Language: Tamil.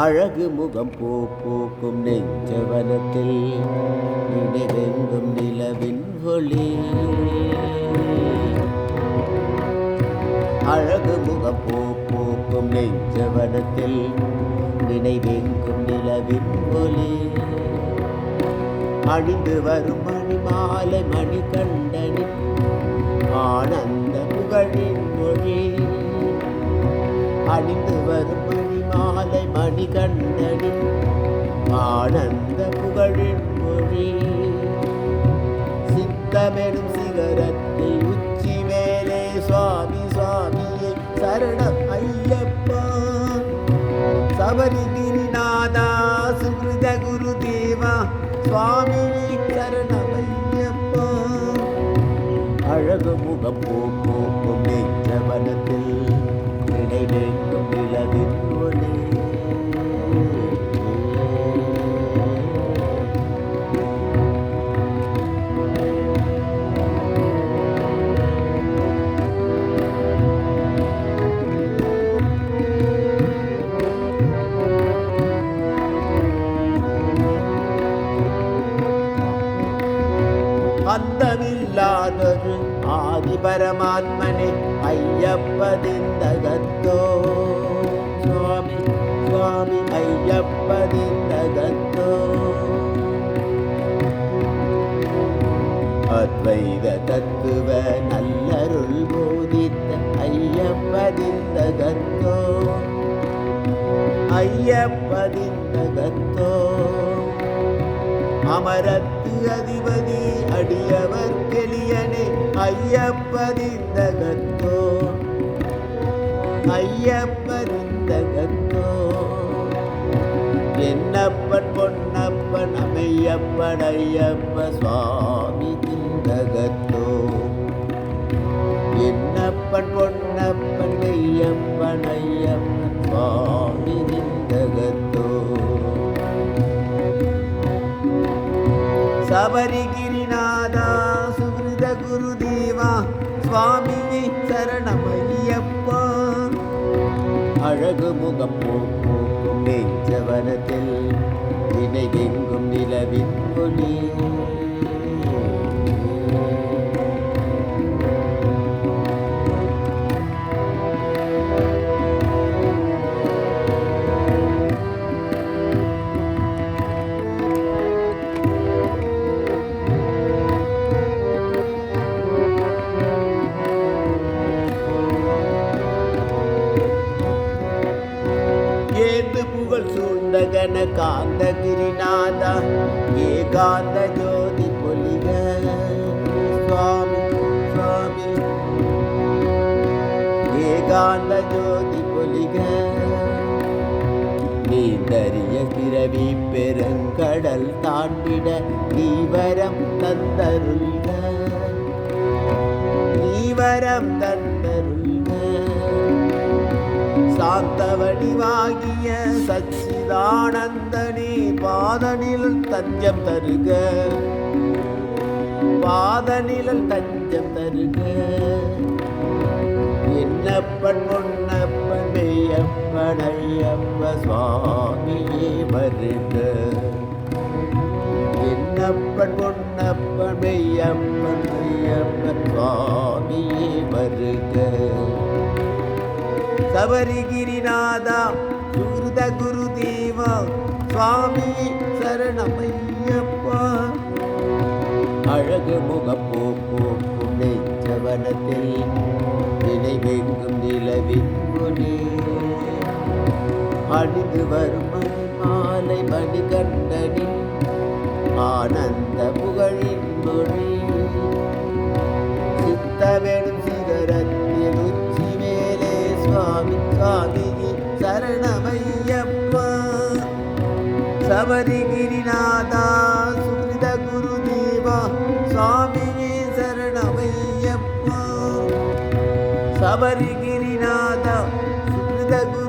அழகு முகம் பூக்கும் நெஞ்சவனத்தில் நினைவெங்கும் நிலவின் ஒளி. அழகு முகம் பூக்கும் நெஞ்சவனத்தில் நினைவெங்கும் நிலவின் ஒளி. அணிந்து வரும் மணி மாலை மணி கண்டனின் ஆனந்த புகழின் மொழி. அணிந்து வரும் மணி மாலை மணி கண்டனின் ஆனந்த புகழின் மொழி. சித்தமெனும் சிகரத்தில் உச்சி மேலே சுவாமி சுவாமியே சரணம் ஐயப்பா. சபரிகிரிநாதா சுகிருத குருதேவா சுவாமி சரணம் ஐயப்பா. அழகு முகம் பூக்கும் நெஞ்சவனத்தில் நினைவெங்கும் நிலவின் ஒளி. அந்தமில்லாதொரு ஆதி பரமாத்மனே ஐயப்பதிந்தகத்தோ சுவாமி சுவாமி ஐயப்பதிந்தகத்தோ. அத்வைத தத்துவ நல்லருள் போதித்த ஐயப்பதிந்தகத்தோ ஐயப்பதிந்தகத்தோ. அமரத்து அதிபதி அடியவர் கெளியனே ஐயப்பதிந்தகத்தோ ஐயப்பதிந்தகத்தோ. என்னப்பன் பொன்னப்பன் அமையப்பன் ஐயப்ப சுவாமி திந்தகத்தோ. என்னப்பன் பொன்னப்பன் ஐயப்பன் ஐயப்பன் சுவாமி திந்தகத்தோ. சபரிகிரிநாதா சுகிருத குருதேவா சுவாமியே சரணமையப்பா. அழகு முகம் பூக்கும் நெஞ்சவனத்தில் நினைவெங்கும் நிலவின் ஒளி. புகழ் சூழ்ந்த கன காந்தகிரிநாதா ஏகாந்த ஜோதி பொலிக சுவாமி சுவாமி ஏகாந்த ஜோதி பொலிக. நீந்தறிய பிறவி பெருங்கடல் தாண்டிட நீவரம் தந்தருள்க நீவரம் தந்தருள்க. சாந்த வடிவாகிய சச்சிதானந்தனே பாதநிழல் தஞ்சம் தருக பாதநிழல் தஞ்சம் தருக. என்னப்பன் பொன்னப்பன் மெய்யப்பன் ஐயப்ப சுவாமியே வருக. என்னப்பன் பொன்னப்பன் மெய்யப்பன் ஐயப்பன் சுவாமியே வருக. சபரிகிரிநாதா சுகிருத குருதேவா சுவாமி சரணமையப்பா. அழகு முகம் பூக்கும் நெஞ்சவனத்தில் நினைவெங்கும் நிலவின் ஒளி. அணிந்து வரும் மணி மாலை மணி கண்டனின் ஆனந்த புகழின் மொழி. சித்தமெனும் சிகரத்தில் உச்சி மேலே சுவாமி சுவாமி சரணமையப்பா. சபரிகிரிநாதா சுகிருத குருதேவா சுவாமியே சரணமையப்பா. சபரிகிரிநாதா சுகிருத குரு